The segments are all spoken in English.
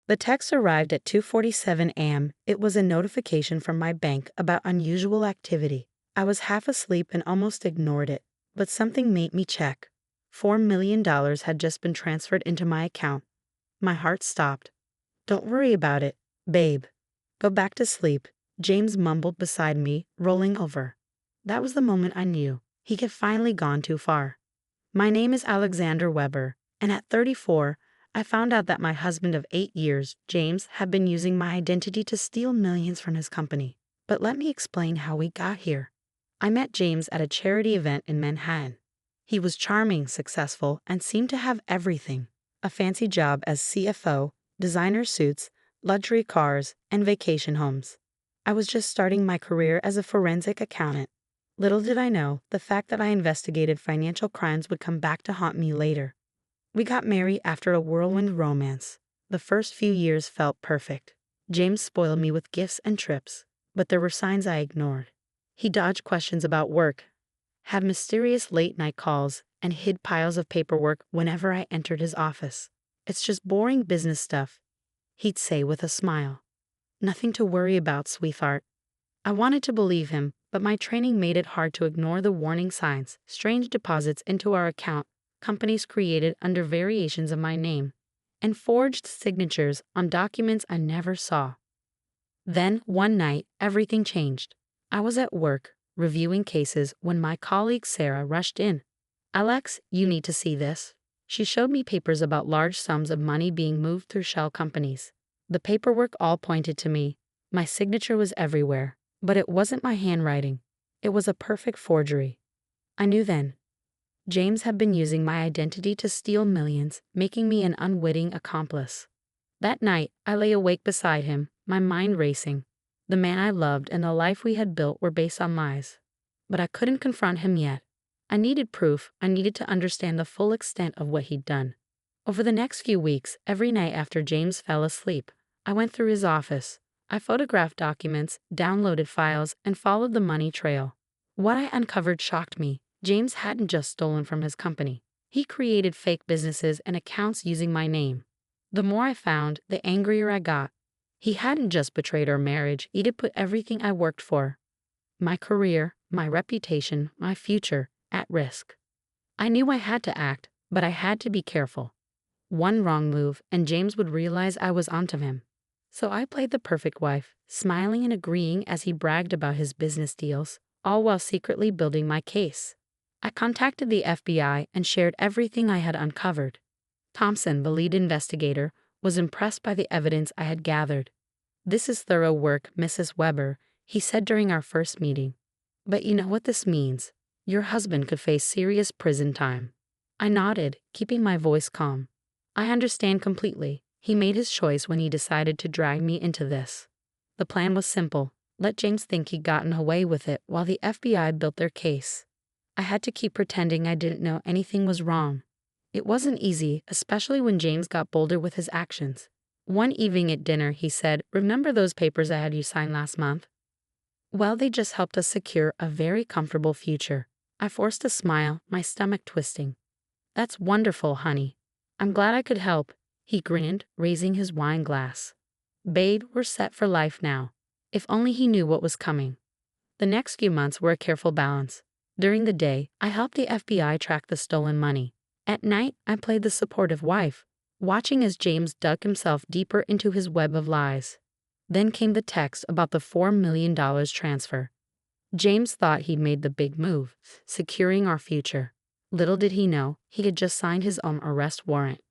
The text arrived at 2:47 a.m. It was a notification from my bank about unusual activity. I was half asleep and almost ignored it, but something made me check. $4 million had just been transferred into my account. My heart stopped. "Don't worry about it, babe. Go back to sleep," James mumbled beside me, rolling over. That was the moment I knew he had finally gone too far. My name is Alexander Weber, and at 34, I found out that my husband of 8 years, James, had been using my identity to steal millions from his company. But let me explain how we got here. I met James at a charity event in Manhattan. He was charming, successful, and seemed to have everything: a fancy job as CFO, designer suits, luxury cars, and vacation homes. I was just starting my career as a forensic accountant. Little did I know, the fact that I investigated financial crimes would come back to haunt me later. We got married after a whirlwind romance. The first few years felt perfect. James spoiled me with gifts and trips, but there were signs I ignored. He dodged questions about work, had mysterious late-night calls, and hid piles of paperwork whenever I entered his office. "It's just boring business stuff," he'd say with a smile. "Nothing to worry about, sweetheart." I wanted to believe him, but my training made it hard to ignore the warning signs: strange deposits into our account, companies created under variations of my name, and forged signatures on documents I never saw. Then, one night, everything changed. I was at work, reviewing cases, when my colleague Sarah rushed in. "Alex, you need to see this." She showed me papers about large sums of money being moved through shell companies. The paperwork all pointed to me. My signature was everywhere, but it wasn't my handwriting. It was a perfect forgery. I knew then. James had been using my identity to steal millions, making me an unwitting accomplice. That night, I lay awake beside him, my mind racing. The man I loved and the life we had built were based on lies. But I couldn't confront him yet. I needed proof. I needed to understand the full extent of what he'd done. Over the next few weeks, every night after James fell asleep, I went through his office. I photographed documents, downloaded files, and followed the money trail. What I uncovered shocked me. James hadn't just stolen from his company. He created fake businesses and accounts using my name. The more I found, the angrier I got. He hadn't just betrayed our marriage, he'd put everything I worked for, my career, my reputation, my future, at risk. I knew I had to act, but I had to be careful. One wrong move, and James would realize I was onto him. So I played the perfect wife, smiling and agreeing as he bragged about his business deals, all while secretly building my case. I contacted the FBI and shared everything I had uncovered. Thompson, the lead investigator, was impressed by the evidence I had gathered. "This is thorough work, Mrs. Weber," he said during our first meeting. "But you know what this means. Your husband could face serious prison time." I nodded, keeping my voice calm. "I understand completely. He made his choice when he decided to drag me into this. The plan was simple: let James think he'd gotten away with it while the FBI built their case. I had to keep pretending I didn't know anything was wrong. It wasn't easy, especially when James got bolder with his actions. One evening at dinner, he said, "Remember those papers I had you sign last month? Well, they just helped us secure a very comfortable future." I forced a smile, my stomach twisting. "That's wonderful, honey. I'm glad I could help," he grinned, raising his wine glass. "Babe, we're set for life now." If only he knew what was coming. The next few months were a careful balance. During the day, I helped the FBI track the stolen money. At night, I played the supportive wife, watching as James dug himself deeper into his web of lies. Then came the text about the $4 million transfer. James thought he'd made the big move, securing our future. Little did he know, he had just signed his own arrest warrant.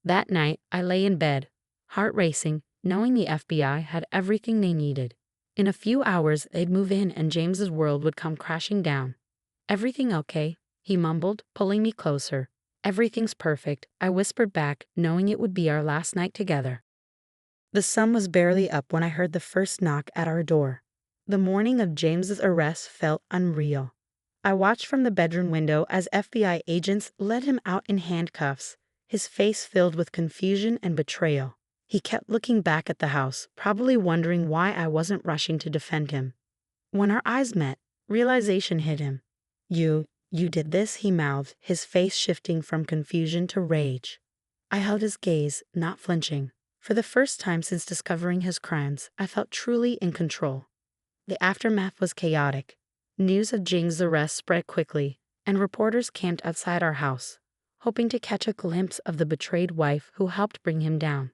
That night, I lay in bed, heart racing, knowing the FBI had everything they needed. In a few hours, they'd move in and James's world would come crashing down. "Everything okay?" he mumbled, pulling me closer. "Everything's perfect," I whispered back, knowing it would be our last night together. The sun was barely up when I heard the first knock at our door. The morning of James's arrest felt unreal. I watched from the bedroom window as FBI agents led him out in handcuffs, his face filled with confusion and betrayal. He kept looking back at the house, probably wondering why I wasn't rushing to defend him. When our eyes met, realization hit him. You did this," he mouthed, his face shifting from confusion to rage. I held his gaze, not flinching. For the first time since discovering his crimes, I felt truly in control. The aftermath was chaotic. News of James' arrest spread quickly, and reporters camped outside our house, hoping to catch a glimpse of the betrayed wife who helped bring him down.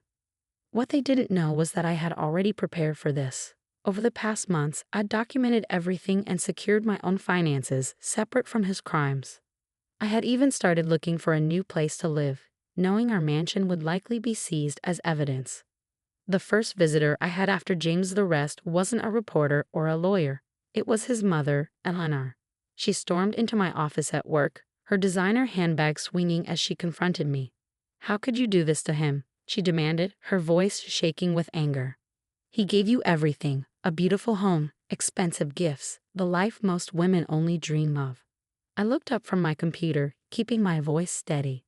What they didn't know was that I had already prepared for this. Over the past months, I'd documented everything and secured my own finances separate from his crimes. I had even started looking for a new place to live, knowing our mansion would likely be seized as evidence. The first visitor I had after James' arrest wasn't a reporter or a lawyer. It was his mother, Eleanor. She stormed into my office at work, her designer handbag swinging as she confronted me. "How could you do this to him?" she demanded, her voice shaking with anger. "He gave you everything, a beautiful home, expensive gifts, the life most women only dream of." I looked up from my computer, keeping my voice steady.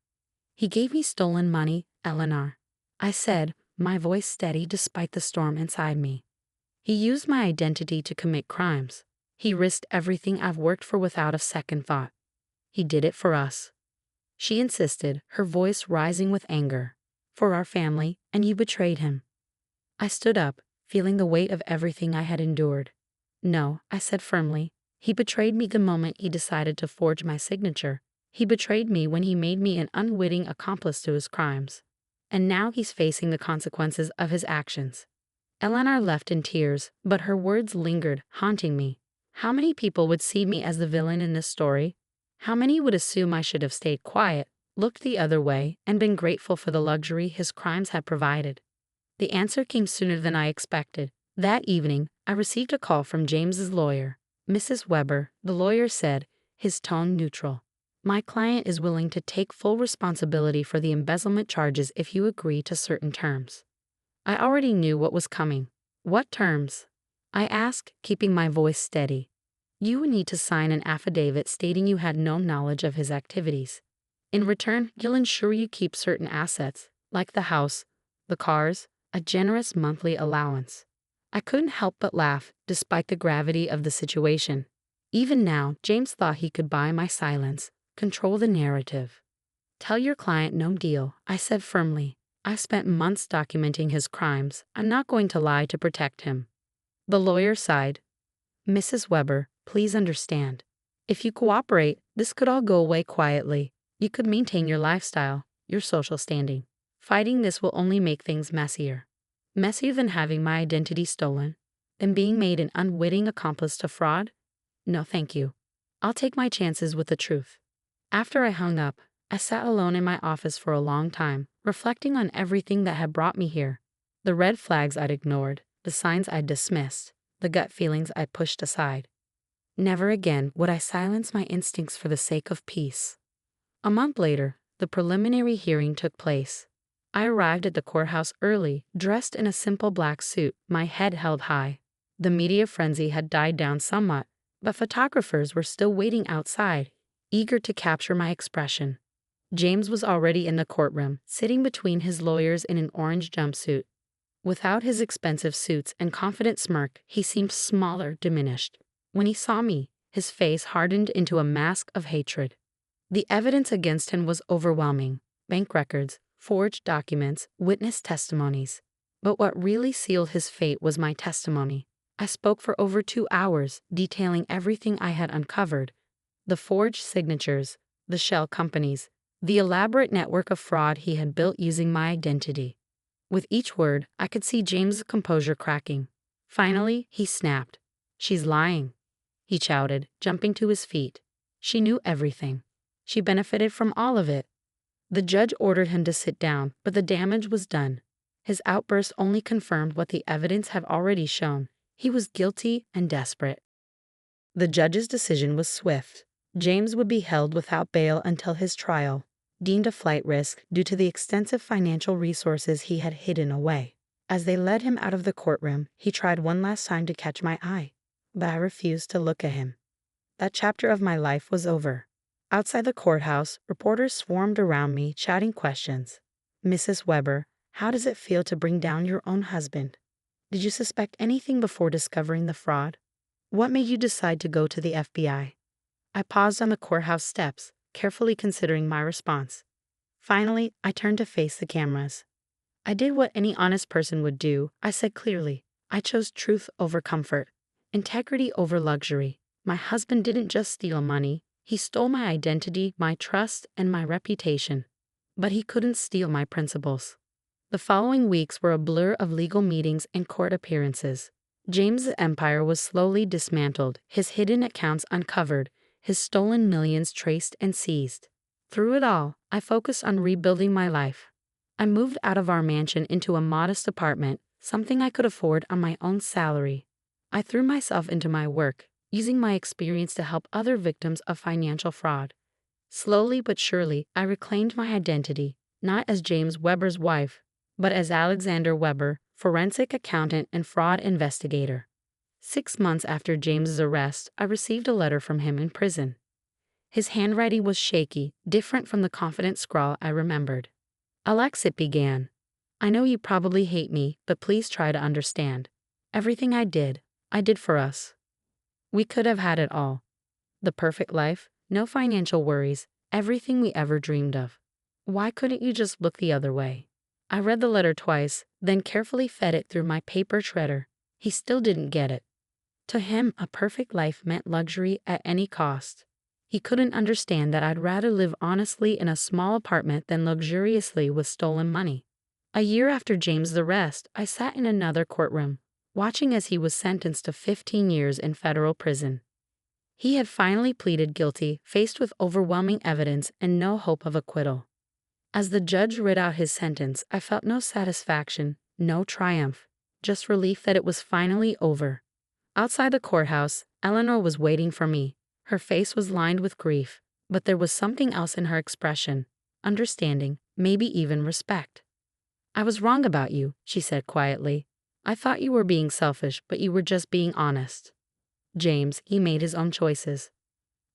"He gave me stolen money, Eleanor," I said, my voice steady despite the storm inside me. "He used my identity to commit crimes. He risked everything I've worked for without a second thought. He did it for us," she insisted, her voice rising with anger. "For our family, and you betrayed him." I stood up, feeling the weight of everything I had endured. "No," I said firmly. "He betrayed me the moment he decided to forge my signature. He betrayed me when he made me an unwitting accomplice to his crimes. And now he's facing the consequences of his actions." Eleanor left in tears, but her words lingered, haunting me. How many people would see me as the villain in this story? How many would assume I should have stayed quiet, looked the other way, and been grateful for the luxury his crimes had provided? The answer came sooner than I expected. That evening, I received a call from James's lawyer. "Mrs. Weber," the lawyer said, his tone neutral. "My client is willing to take full responsibility for the embezzlement charges if you agree to certain terms." I already knew what was coming. "What terms?" I asked, keeping my voice steady. "You would need to sign an affidavit stating you had no knowledge of his activities. In return, you'll ensure you keep certain assets, like the house, the cars, a generous monthly allowance." I couldn't help but laugh, despite the gravity of the situation. Even now, James thought he could buy my silence, control the narrative. "Tell your client no deal," I said firmly. "I've spent months documenting his crimes. I'm not going to lie to protect him." The lawyer sighed. "Mrs. Weber, please understand. If you cooperate, this could all go away quietly. You could maintain your lifestyle, your social standing. Fighting this will only make things messier. Messier than having my identity stolen, than being made an unwitting accomplice to fraud? No, thank you. I'll take my chances with the truth." After I hung up, I sat alone in my office for a long time, reflecting on everything that had brought me here. The red flags I'd ignored, the signs I'd dismissed, the gut feelings I'd pushed aside. Never again would I silence my instincts for the sake of peace. A month later, the preliminary hearing took place. I arrived at the courthouse early, dressed in a simple black suit, my head held high. The media frenzy had died down somewhat, but photographers were still waiting outside, eager to capture my expression. James was already in the courtroom, sitting between his lawyers in an orange jumpsuit. Without his expensive suits and confident smirk, he seemed smaller, diminished. When he saw me, his face hardened into a mask of hatred. The evidence against him was overwhelming: bank records, forged documents, witness testimonies. But what really sealed his fate was my testimony. I spoke for over 2 hours, detailing everything I had uncovered: the forged signatures, the shell companies, the elaborate network of fraud he had built using my identity. With each word, I could see James' composure cracking. Finally, he snapped. "She's lying," he shouted, jumping to his feet. "She knew everything. She benefited from all of it." The judge ordered him to sit down, but the damage was done. His outburst only confirmed what the evidence had already shown. He was guilty and desperate. The judge's decision was swift. James would be held without bail until his trial, deemed a flight risk due to the extensive financial resources he had hidden away. As they led him out of the courtroom, he tried one last time to catch my eye, but I refused to look at him. That chapter of my life was over. Outside the courthouse, reporters swarmed around me, shouting questions. "Mrs. Weber, how does it feel to bring down your own husband? Did you suspect anything before discovering the fraud? What made you decide to go to the FBI?" I paused on the courthouse steps, carefully considering my response. Finally, I turned to face the cameras. I did what any honest person would do. I said clearly. I chose truth over comfort, integrity over luxury. My husband didn't just steal money, he stole my identity, my trust, and my reputation. But he couldn't steal my principles. The following weeks were a blur of legal meetings and court appearances. James's empire was slowly dismantled, his hidden accounts uncovered, his stolen millions traced and seized. Through it all, I focused on rebuilding my life. I moved out of our mansion into a modest apartment, something I could afford on my own salary. I threw myself into my work, using my experience to help other victims of financial fraud. Slowly but surely, I reclaimed my identity, not as James Weber's wife, but as Alexander Weber, forensic accountant and fraud investigator. 6 months after James's arrest, I received a letter from him in prison. His handwriting was shaky, different from the confident scrawl I remembered. Alex, it began. I know you probably hate me, but please try to understand. Everything I did for us. We could have had it all. The perfect life, no financial worries, everything we ever dreamed of. Why couldn't you just look the other way? I read the letter twice, then carefully fed it through my paper shredder. He still didn't get it. To him, a perfect life meant luxury at any cost. He couldn't understand that I'd rather live honestly in a small apartment than luxuriously with stolen money. A year after James' arrest, I sat in another courtroom, watching as he was sentenced to 15 years in federal prison. He had finally pleaded guilty, faced with overwhelming evidence and no hope of acquittal. As the judge read out his sentence, I felt no satisfaction, no triumph, just relief that it was finally over. Outside the courthouse, Eleanor was waiting for me. Her face was lined with grief, but there was something else in her expression, understanding, maybe even respect. I was wrong about you, she said quietly. I thought you were being selfish, but you were just being honest. James, he made his own choices.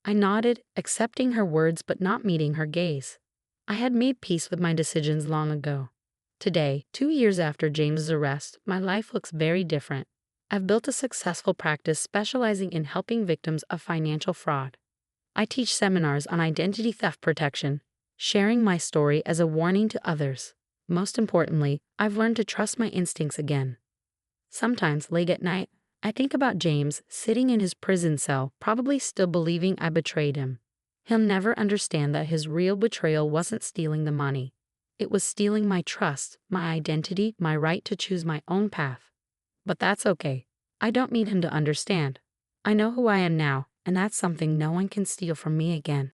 I nodded, accepting her words but not meeting her gaze. I had made peace with my decisions long ago. Today, 2 years after James's arrest, my life looks very different. I've built a successful practice specializing in helping victims of financial fraud. I teach seminars on identity theft protection, sharing my story as a warning to others. Most importantly, I've learned to trust my instincts again. Sometimes, late at night, I think about James sitting in his prison cell, probably still believing I betrayed him. He'll never understand that his real betrayal wasn't stealing the money. It was stealing my trust, my identity, my right to choose my own path. But that's okay. I don't need him to understand. I know who I am now, and that's something no one can steal from me again.